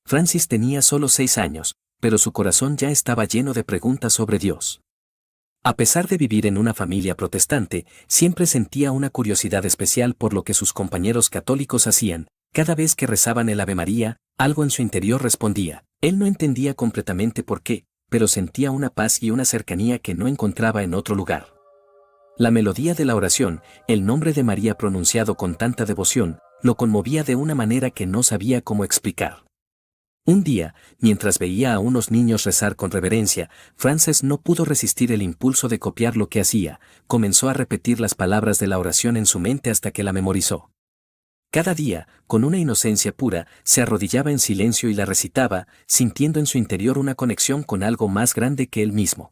Francis tenía solo 6 años, pero su corazón ya estaba lleno de preguntas sobre Dios. A pesar de vivir en una familia protestante, siempre sentía una curiosidad especial por lo que sus compañeros católicos hacían. Cada vez que rezaban el Ave María, algo en su interior respondía. Él no entendía completamente por qué, pero sentía una paz y una cercanía que no encontraba en otro lugar. La melodía de la oración, el nombre de María pronunciado con tanta devoción, lo conmovía de una manera que no sabía cómo explicar. Un día, mientras veía a unos niños rezar con reverencia, Frances no pudo resistir el impulso de copiar lo que hacía. Comenzó a repetir las palabras de la oración en su mente hasta que la memorizó. Cada día, con una inocencia pura, se arrodillaba en silencio y la recitaba, sintiendo en su interior una conexión con algo más grande que él mismo.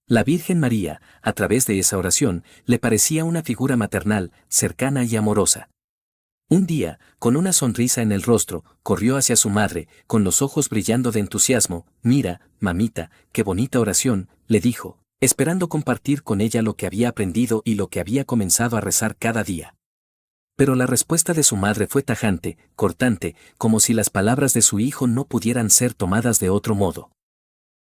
La Virgen María, a través de esa oración, le parecía una figura maternal, cercana y amorosa. Un día, con una sonrisa en el rostro, corrió hacia su madre, con los ojos brillando de entusiasmo. «Mira, mamita, qué bonita oración», le dijo, esperando compartir con ella lo que había aprendido y lo que había comenzado a rezar cada día. Pero la respuesta de su madre fue tajante, cortante, como si las palabras de su hijo no pudieran ser tomadas de otro modo.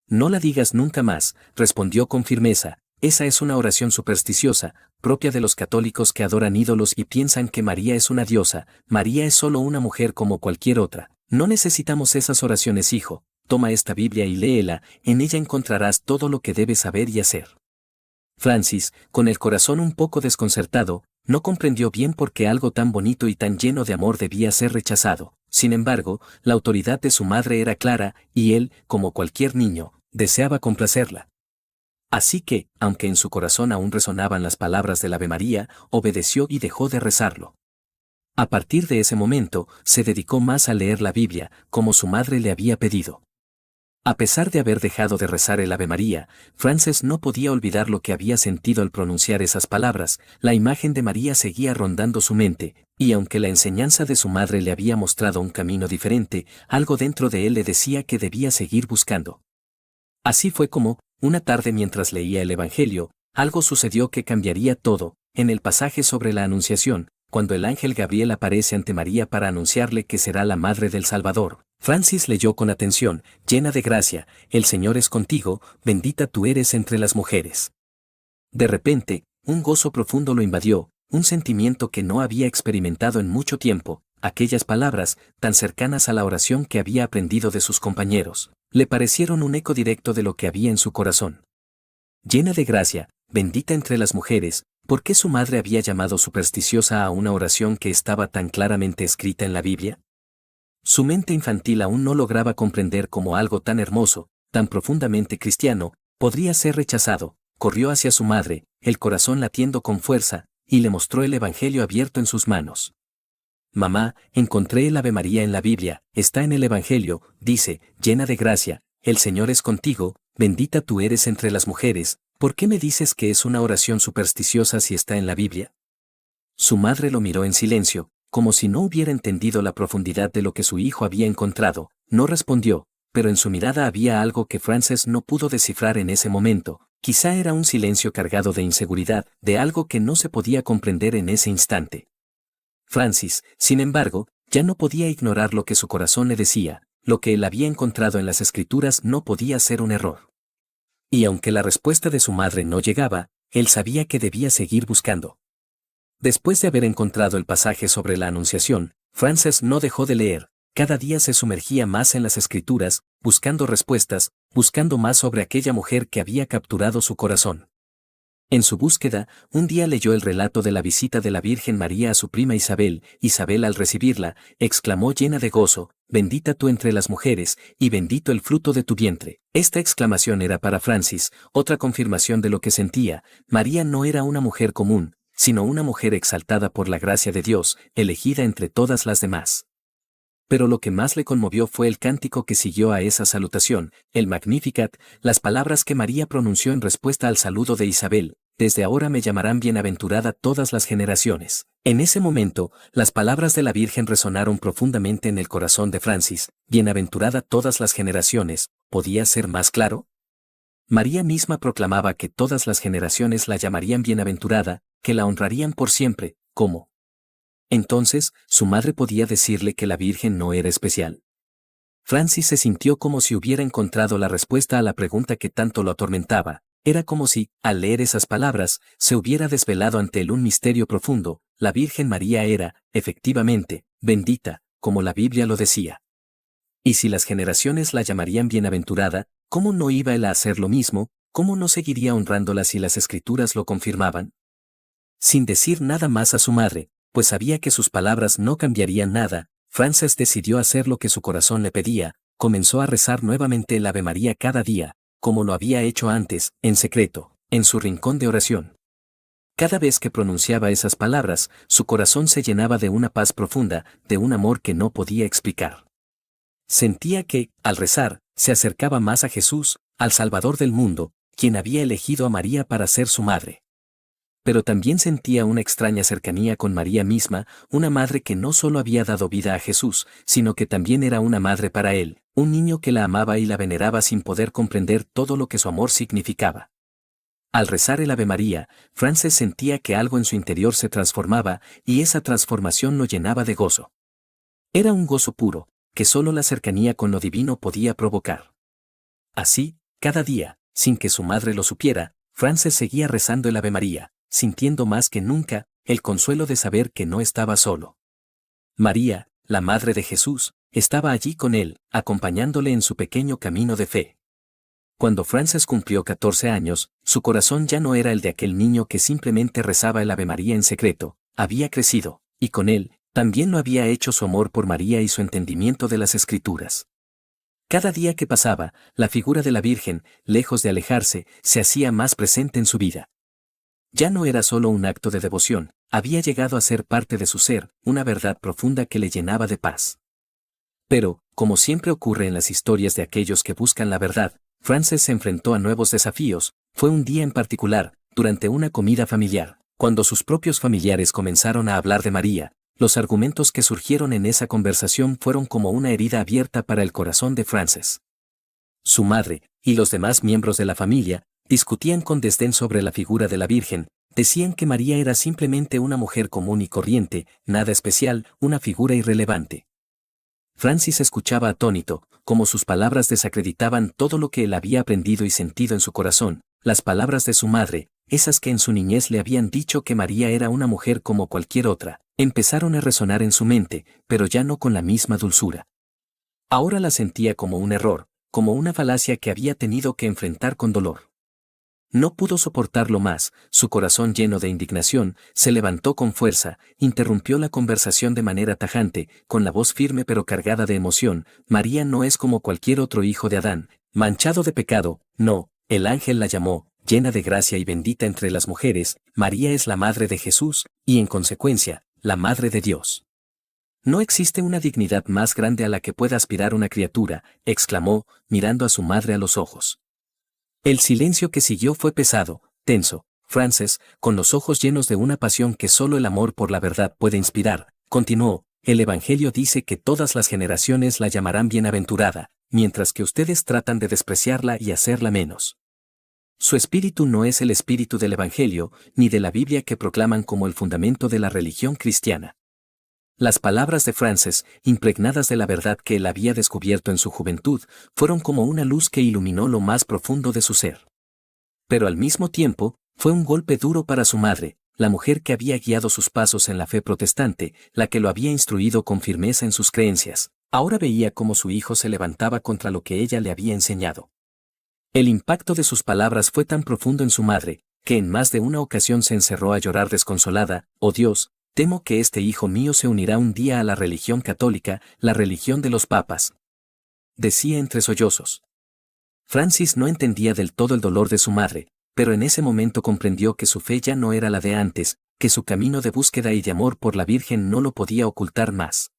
«No la digas nunca más», respondió con firmeza. «Esa es una oración supersticiosa, propia de los católicos que adoran ídolos y piensan que María es una diosa. María es solo una mujer como cualquier otra. No necesitamos esas oraciones, hijo. Toma esta Biblia y léela, en ella encontrarás todo lo que debes saber y hacer». Francis, con el corazón un poco desconcertado, no comprendió bien por qué algo tan bonito y tan lleno de amor debía ser rechazado. Sin embargo, la autoridad de su madre era clara, y él, como cualquier niño, deseaba complacerla. Así que, aunque en su corazón aún resonaban las palabras del Ave María, obedeció y dejó de rezarlo. A partir de ese momento, se dedicó más a leer la Biblia, como su madre le había pedido. A pesar de haber dejado de rezar el Ave María, Frances no podía olvidar lo que había sentido al pronunciar esas palabras. La imagen de María seguía rondando su mente, y aunque la enseñanza de su madre le había mostrado un camino diferente, algo dentro de él le decía que debía seguir buscando. Así fue como, una tarde mientras leía el Evangelio, algo sucedió que cambiaría todo. En el pasaje sobre la Anunciación, cuando el ángel Gabriel aparece ante María para anunciarle que será la madre del Salvador, Francis leyó con atención: «Llena de gracia, el Señor es contigo, bendita tú eres entre las mujeres». De repente, un gozo profundo lo invadió, un sentimiento que no había experimentado en mucho tiempo. Aquellas palabras, tan cercanas a la oración que había aprendido de sus compañeros, le parecieron un eco directo de lo que había en su corazón. Llena de gracia, bendita entre las mujeres. ¿Por qué su madre había llamado supersticiosa a una oración que estaba tan claramente escrita en la Biblia? Su mente infantil aún no lograba comprender cómo algo tan hermoso, tan profundamente cristiano, podría ser rechazado. Corrió hacia su madre, el corazón latiendo con fuerza, y le mostró el Evangelio abierto en sus manos. «Mamá, encontré el Ave María en la Biblia, está en el Evangelio, dice, llena de gracia, el Señor es contigo, bendita tú eres entre las mujeres. ¿Por qué me dices que es una oración supersticiosa si está en la Biblia?». Su madre lo miró en silencio, como si no hubiera entendido la profundidad de lo que su hijo había encontrado. No respondió, pero en su mirada había algo que Frances no pudo descifrar en ese momento. Quizá era un silencio cargado de inseguridad, de algo que no se podía comprender en ese instante. Francis, sin embargo, ya no podía ignorar lo que su corazón le decía. Lo que él había encontrado en las Escrituras no podía ser un error. Y aunque la respuesta de su madre no llegaba, él sabía que debía seguir buscando. Después de haber encontrado el pasaje sobre la Anunciación, Frances no dejó de leer. Cada día se sumergía más en las Escrituras, buscando respuestas, buscando más sobre aquella mujer que había capturado su corazón. En su búsqueda, un día leyó el relato de la visita de la Virgen María a su prima Isabel. Isabel, al recibirla, exclamó llena de gozo: «Bendita tú entre las mujeres, y bendito el fruto de tu vientre». Esta exclamación era para Francis, otra confirmación de lo que sentía. María no era una mujer común, sino una mujer exaltada por la gracia de Dios, elegida entre todas las demás. Pero lo que más le conmovió fue el cántico que siguió a esa salutación, el Magnificat, las palabras que María pronunció en respuesta al saludo de Isabel: «Desde ahora me llamarán bienaventurada todas las generaciones». En ese momento, las palabras de la Virgen resonaron profundamente en el corazón de Francis. «Bienaventurada todas las generaciones», ¿podía ser más claro? María misma proclamaba que todas las generaciones la llamarían bienaventurada, que la honrarían por siempre. ¿Cómo? Entonces, ¿su madre podía decirle que la Virgen no era especial? Francis se sintió como si hubiera encontrado la respuesta a la pregunta que tanto lo atormentaba. Era como si, al leer esas palabras, se hubiera desvelado ante él un misterio profundo. La Virgen María era, efectivamente, bendita, como la Biblia lo decía. Y si las generaciones la llamarían bienaventurada, ¿cómo no iba él a hacer lo mismo? ¿Cómo no seguiría honrándola si las Escrituras lo confirmaban? Sin decir nada más a su madre, pues sabía que sus palabras no cambiarían nada, Frances decidió hacer lo que su corazón le pedía, comenzó a rezar nuevamente el Ave María cada día, como lo había hecho antes, en secreto, en su rincón de oración. Cada vez que pronunciaba esas palabras, su corazón se llenaba de una paz profunda, de un amor que no podía explicar. Sentía que, al rezar, se acercaba más a Jesús, al Salvador del mundo, quien había elegido a María para ser su madre. Pero también sentía una extraña cercanía con María misma, una madre que no solo había dado vida a Jesús, sino que también era una madre para él, un niño que la amaba y la veneraba sin poder comprender todo lo que su amor significaba. Al rezar el Ave María, Frances sentía que algo en su interior se transformaba, y esa transformación lo llenaba de gozo. Era un gozo puro, que solo la cercanía con lo divino podía provocar. Así, cada día, sin que su madre lo supiera, Frances seguía rezando el Ave María, sintiendo más que nunca el consuelo de saber que no estaba solo. María, la Madre de Jesús, estaba allí con él, acompañándole en su pequeño camino de fe. Cuando Frances cumplió 14 años, su corazón ya no era el de aquel niño que simplemente rezaba el Ave María en secreto, había crecido, y con él, también lo había hecho su amor por María y su entendimiento de las Escrituras. Cada día que pasaba, la figura de la Virgen, lejos de alejarse, se hacía más presente en su vida. Ya no era solo un acto de devoción, había llegado a ser parte de su ser, una verdad profunda que le llenaba de paz. Pero, como siempre ocurre en las historias de aquellos que buscan la verdad, Frances se enfrentó a nuevos desafíos. Fue un día en particular, durante una comida familiar, cuando sus propios familiares comenzaron a hablar de María. Los argumentos que surgieron en esa conversación fueron como una herida abierta para el corazón de Frances. Su madre, y los demás miembros de la familia, discutían con desdén sobre la figura de la Virgen, decían que María era simplemente una mujer común y corriente, nada especial, una figura irrelevante. Francis escuchaba atónito, como sus palabras desacreditaban todo lo que él había aprendido y sentido en su corazón, las palabras de su madre, esas que en su niñez le habían dicho que María era una mujer como cualquier otra, empezaron a resonar en su mente, pero ya no con la misma dulzura. Ahora la sentía como un error, como una falacia que había tenido que enfrentar con dolor. No pudo soportarlo más, su corazón lleno de indignación, se levantó con fuerza, interrumpió la conversación de manera tajante, con la voz firme pero cargada de emoción. María no es como cualquier otro hijo de Adán, manchado de pecado, no, el ángel la llamó, llena de gracia y bendita entre las mujeres, María es la madre de Jesús, y en consecuencia, la madre de Dios. No existe una dignidad más grande a la que pueda aspirar una criatura, exclamó, mirando a su madre a los ojos. El silencio que siguió fue pesado, tenso. Frances, con los ojos llenos de una pasión que solo el amor por la verdad puede inspirar, continuó, el Evangelio dice que todas las generaciones la llamarán bienaventurada, mientras que ustedes tratan de despreciarla y hacerla menos. Su espíritu no es el espíritu del Evangelio, ni de la Biblia que proclaman como el fundamento de la religión cristiana. Las palabras de Frances, impregnadas de la verdad que él había descubierto en su juventud, fueron como una luz que iluminó lo más profundo de su ser. Pero al mismo tiempo, fue un golpe duro para su madre, la mujer que había guiado sus pasos en la fe protestante, la que lo había instruido con firmeza en sus creencias. Ahora veía cómo su hijo se levantaba contra lo que ella le había enseñado. El impacto de sus palabras fue tan profundo en su madre, que en más de una ocasión se encerró a llorar desconsolada. «Oh Dios, temo que este hijo mío se unirá un día a la religión católica, la religión de los papas», decía entre sollozos. Francis no entendía del todo el dolor de su madre, pero en ese momento comprendió que su fe ya no era la de antes, que su camino de búsqueda y de amor por la Virgen no lo podía ocultar más.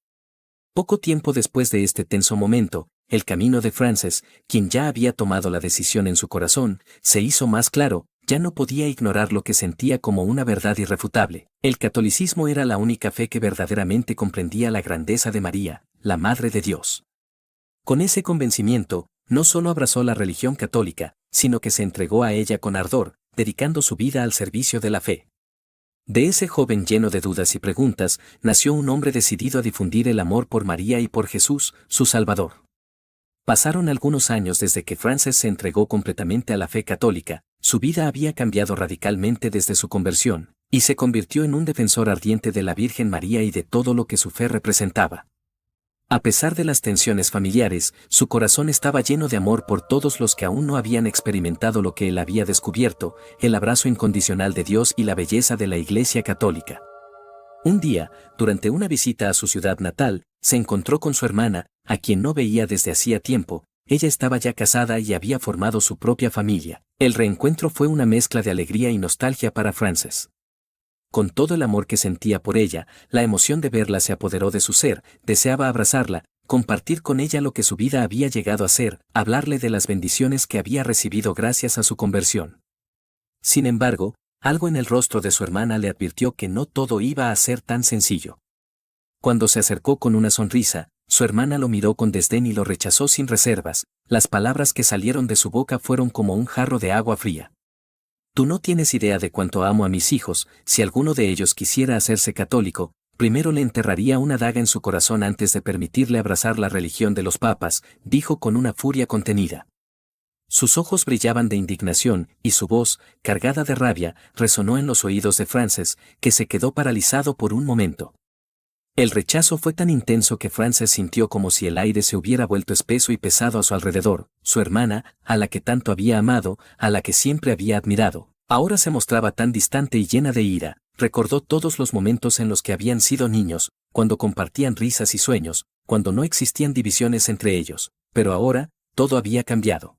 Poco tiempo después de este tenso momento, el camino de Frances, quien ya había tomado la decisión en su corazón, se hizo más claro. Ya no podía ignorar lo que sentía como una verdad irrefutable. El catolicismo era la única fe que verdaderamente comprendía la grandeza de María, la Madre de Dios. Con ese convencimiento, no solo abrazó la religión católica, sino que se entregó a ella con ardor, dedicando su vida al servicio de la fe. De ese joven lleno de dudas y preguntas, nació un hombre decidido a difundir el amor por María y por Jesús, su Salvador. Pasaron algunos años desde que Frances se entregó completamente a la fe católica, su vida había cambiado radicalmente desde su conversión, y se convirtió en un defensor ardiente de la Virgen María y de todo lo que su fe representaba. A pesar de las tensiones familiares, su corazón estaba lleno de amor por todos los que aún no habían experimentado lo que él había descubierto, el abrazo incondicional de Dios y la belleza de la Iglesia Católica. Un día, durante una visita a su ciudad natal, se encontró con su hermana, a quien no veía desde hacía tiempo. Ella estaba ya casada y había formado su propia familia. El reencuentro fue una mezcla de alegría y nostalgia para Frances. Con todo el amor que sentía por ella, la emoción de verla se apoderó de su ser, deseaba abrazarla, compartir con ella lo que su vida había llegado a ser, hablarle de las bendiciones que había recibido gracias a su conversión. Sin embargo, algo en el rostro de su hermana le advirtió que no todo iba a ser tan sencillo. Cuando se acercó con una sonrisa, su hermana lo miró con desdén y lo rechazó sin reservas. Las palabras que salieron de su boca fueron como un jarro de agua fría. Tú no tienes idea de cuánto amo a mis hijos. Si alguno de ellos quisiera hacerse católico, primero le enterraría una daga en su corazón antes de permitirle abrazar la religión de los papas, dijo con una furia contenida. Sus ojos brillaban de indignación, y su voz, cargada de rabia, resonó en los oídos de Frances, que se quedó paralizado por un momento. El rechazo fue tan intenso que Frances sintió como si el aire se hubiera vuelto espeso y pesado a su alrededor. Su hermana, a la que tanto había amado, a la que siempre había admirado, ahora se mostraba tan distante y llena de ira. Recordó todos los momentos en los que habían sido niños, cuando compartían risas y sueños, cuando no existían divisiones entre ellos, pero ahora, todo había cambiado.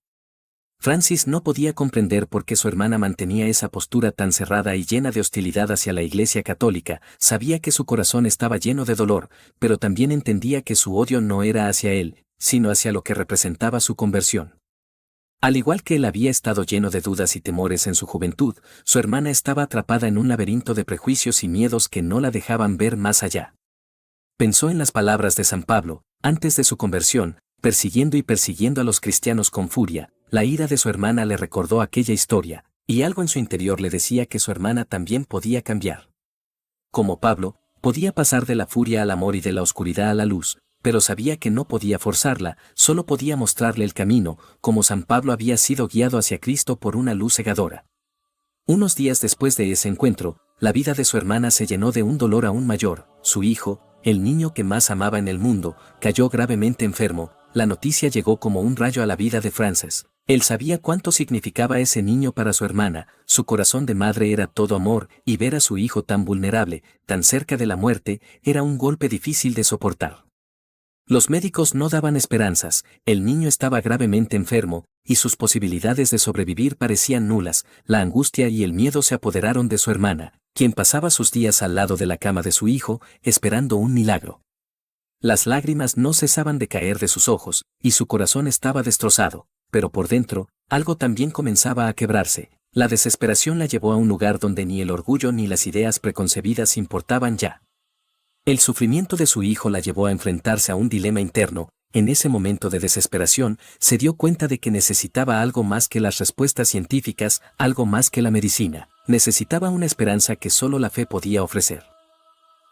Francis no podía comprender por qué su hermana mantenía esa postura tan cerrada y llena de hostilidad hacia la Iglesia Católica. Sabía que su corazón estaba lleno de dolor, pero también entendía que su odio no era hacia él, sino hacia lo que representaba su conversión. Al igual que él había estado lleno de dudas y temores en su juventud, su hermana estaba atrapada en un laberinto de prejuicios y miedos que no la dejaban ver más allá. Pensó en las palabras de San Pablo, antes de su conversión, persiguiendo a los cristianos con furia. La ira de su hermana le recordó aquella historia, y algo en su interior le decía que su hermana también podía cambiar. Como Pablo, podía pasar de la furia al amor y de la oscuridad a la luz, pero sabía que no podía forzarla, solo podía mostrarle el camino, como San Pablo había sido guiado hacia Cristo por una luz cegadora. Unos días después de ese encuentro, la vida de su hermana se llenó de un dolor aún mayor. Su hijo, el niño que más amaba en el mundo, cayó gravemente enfermo. La noticia llegó como un rayo a la vida de Frances. Él sabía cuánto significaba ese niño para su hermana, su corazón de madre era todo amor, y ver a su hijo tan vulnerable, tan cerca de la muerte, era un golpe difícil de soportar. Los médicos no daban esperanzas, el niño estaba gravemente enfermo, y sus posibilidades de sobrevivir parecían nulas. La angustia y el miedo se apoderaron de su hermana, quien pasaba sus días al lado de la cama de su hijo, esperando un milagro. Las lágrimas no cesaban de caer de sus ojos, y su corazón estaba destrozado, pero por dentro, algo también comenzaba a quebrarse. La desesperación la llevó a un lugar donde ni el orgullo ni las ideas preconcebidas importaban ya. El sufrimiento de su hijo la llevó a enfrentarse a un dilema interno. En ese momento de desesperación, se dio cuenta de que necesitaba algo más que las respuestas científicas, algo más que la medicina. Necesitaba una esperanza que solo la fe podía ofrecer.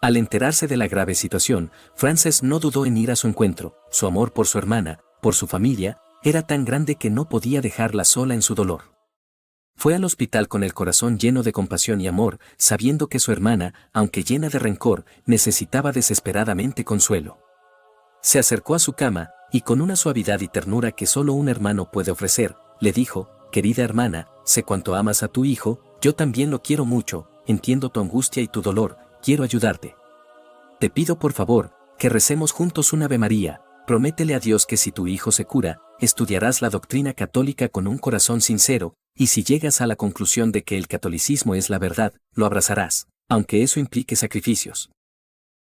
Al enterarse de la grave situación, Frances no dudó en ir a su encuentro. Su amor por su hermana, por su familia, era tan grande que no podía dejarla sola en su dolor. Fue al hospital con el corazón lleno de compasión y amor, sabiendo que su hermana, aunque llena de rencor, necesitaba desesperadamente consuelo. Se acercó a su cama, y con una suavidad y ternura que solo un hermano puede ofrecer, le dijo: «Querida hermana, sé cuánto amas a tu hijo, yo también lo quiero mucho, entiendo tu angustia y tu dolor, quiero ayudarte. Te pido por favor, que recemos juntos un Ave María. Prométele a Dios que si tu hijo se cura, estudiarás la doctrina católica con un corazón sincero, y si llegas a la conclusión de que el catolicismo es la verdad, lo abrazarás, aunque eso implique sacrificios.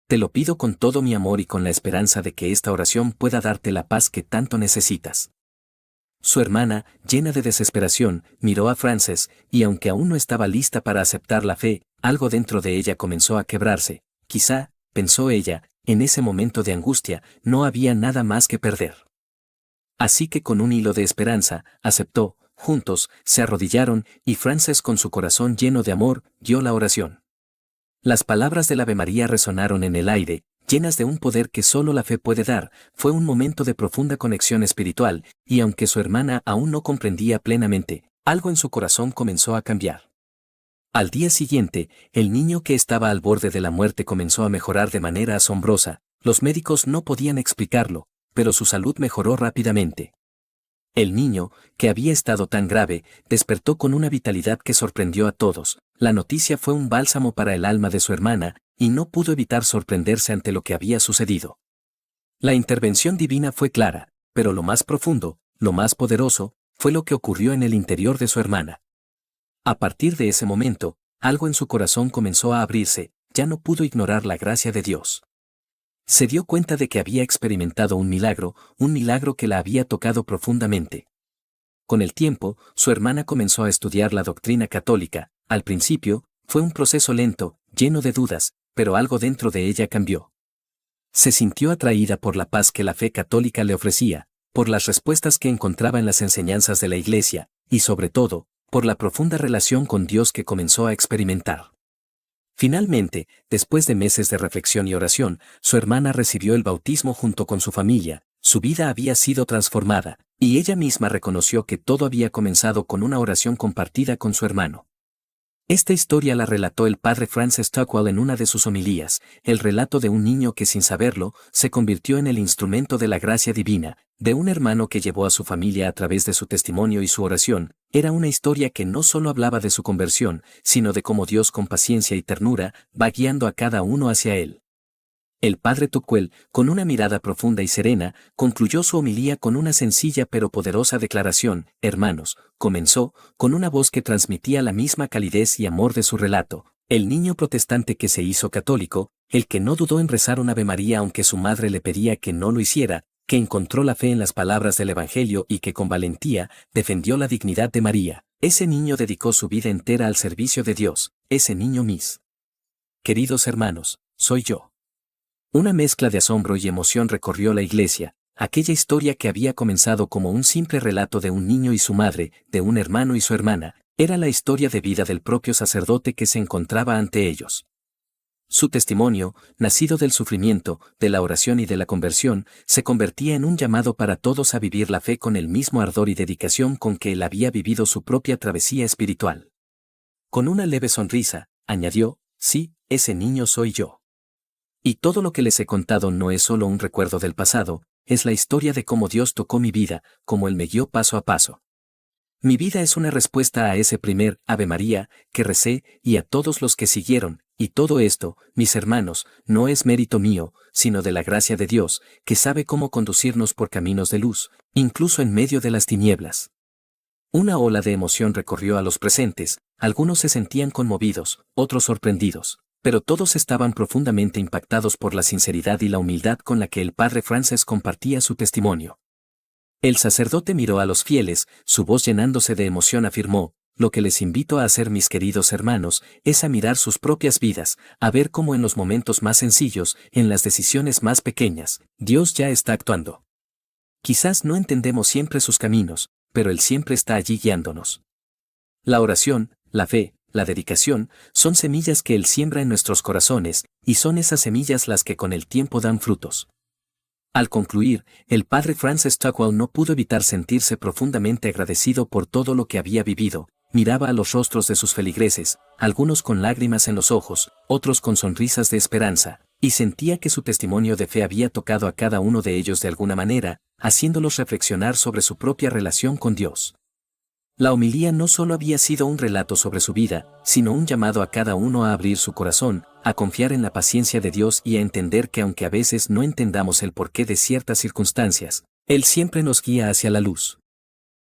Te lo pido con todo mi amor y con la esperanza de que esta oración pueda darte la paz que tanto necesitas». Su hermana, llena de desesperación, miró a Frances, y aunque aún no estaba lista para aceptar la fe, algo dentro de ella comenzó a quebrarse. Quizá, pensó ella, en ese momento de angustia, no había nada más que perder. Así que con un hilo de esperanza, aceptó. Juntos, se arrodillaron, y Frances con su corazón lleno de amor, dio la oración. Las palabras del Ave María resonaron en el aire: llenas de un poder que solo la fe puede dar. Fue un momento de profunda conexión espiritual, y aunque su hermana aún no comprendía plenamente, algo en su corazón comenzó a cambiar. Al día siguiente, el niño que estaba al borde de la muerte comenzó a mejorar de manera asombrosa. Los médicos no podían explicarlo, pero su salud mejoró rápidamente. El niño, que había estado tan grave, despertó con una vitalidad que sorprendió a todos. La noticia fue un bálsamo para el alma de su hermana, y no pudo evitar sorprenderse ante lo que había sucedido. La intervención divina fue clara, pero lo más profundo, lo más poderoso, fue lo que ocurrió en el interior de su hermana. A partir de ese momento, algo en su corazón comenzó a abrirse, ya no pudo ignorar la gracia de Dios. Se dio cuenta de que había experimentado un milagro que la había tocado profundamente. Con el tiempo, su hermana comenzó a estudiar la doctrina católica. Al principio, fue un proceso lento, lleno de dudas, pero algo dentro de ella cambió. Se sintió atraída por la paz que la fe católica le ofrecía, por las respuestas que encontraba en las enseñanzas de la Iglesia, y sobre todo, por la profunda relación con Dios que comenzó a experimentar. Finalmente, después de meses de reflexión y oración, su hermana recibió el bautismo junto con su familia. Su vida había sido transformada, y ella misma reconoció que todo había comenzado con una oración compartida con su hermano. Esta historia la relató el padre Francis Stockwell en una de sus homilías, el relato de un niño que sin saberlo, se convirtió en el instrumento de la gracia divina, de un hermano que llevó a su familia a través de su testimonio y su oración. Era una historia que no solo hablaba de su conversión, sino de cómo Dios con paciencia y ternura va guiando a cada uno hacia Él. El padre Stockwell, con una mirada profunda y serena, concluyó su homilía con una sencilla pero poderosa declaración: hermanos, comenzó, con una voz que transmitía la misma calidez y amor de su relato. El niño protestante que se hizo católico, el que no dudó en rezar un Ave María aunque su madre le pedía que no lo hiciera, que encontró la fe en las palabras del Evangelio y que con valentía defendió la dignidad de María. Ese niño dedicó su vida entera al servicio de Dios. Ese niño, mis queridos hermanos, soy yo. Una mezcla de asombro y emoción recorrió la iglesia. Aquella historia que había comenzado como un simple relato de un niño y su madre, de un hermano y su hermana, era la historia de vida del propio sacerdote que se encontraba ante ellos. Su testimonio, nacido del sufrimiento, de la oración y de la conversión, se convertía en un llamado para todos a vivir la fe con el mismo ardor y dedicación con que él había vivido su propia travesía espiritual. Con una leve sonrisa, añadió: sí, ese niño soy yo. Y todo lo que les he contado no es solo un recuerdo del pasado, es la historia de cómo Dios tocó mi vida, cómo Él me guió paso a paso. Mi vida es una respuesta a ese primer Ave María que recé y a todos los que siguieron, y todo esto, mis hermanos, no es mérito mío, sino de la gracia de Dios, que sabe cómo conducirnos por caminos de luz, incluso en medio de las tinieblas. Una ola de emoción recorrió a los presentes, algunos se sentían conmovidos, otros sorprendidos, pero todos estaban profundamente impactados por la sinceridad y la humildad con la que el padre Francis compartía su testimonio. El sacerdote miró a los fieles, su voz llenándose de emoción afirmó: lo que les invito a hacer, mis queridos hermanos, es a mirar sus propias vidas, a ver cómo en los momentos más sencillos, en las decisiones más pequeñas, Dios ya está actuando. Quizás no entendemos siempre sus caminos, pero Él siempre está allí guiándonos. La oración, la fe, la dedicación, son semillas que Él siembra en nuestros corazones, y son esas semillas las que con el tiempo dan frutos. Al concluir, el padre Francis Stockwell no pudo evitar sentirse profundamente agradecido por todo lo que había vivido. Miraba a los rostros de sus feligreses, algunos con lágrimas en los ojos, otros con sonrisas de esperanza, y sentía que su testimonio de fe había tocado a cada uno de ellos de alguna manera, haciéndolos reflexionar sobre su propia relación con Dios. La homilía no solo había sido un relato sobre su vida, sino un llamado a cada uno a abrir su corazón, a confiar en la paciencia de Dios y a entender que aunque a veces no entendamos el porqué de ciertas circunstancias, Él siempre nos guía hacia la luz.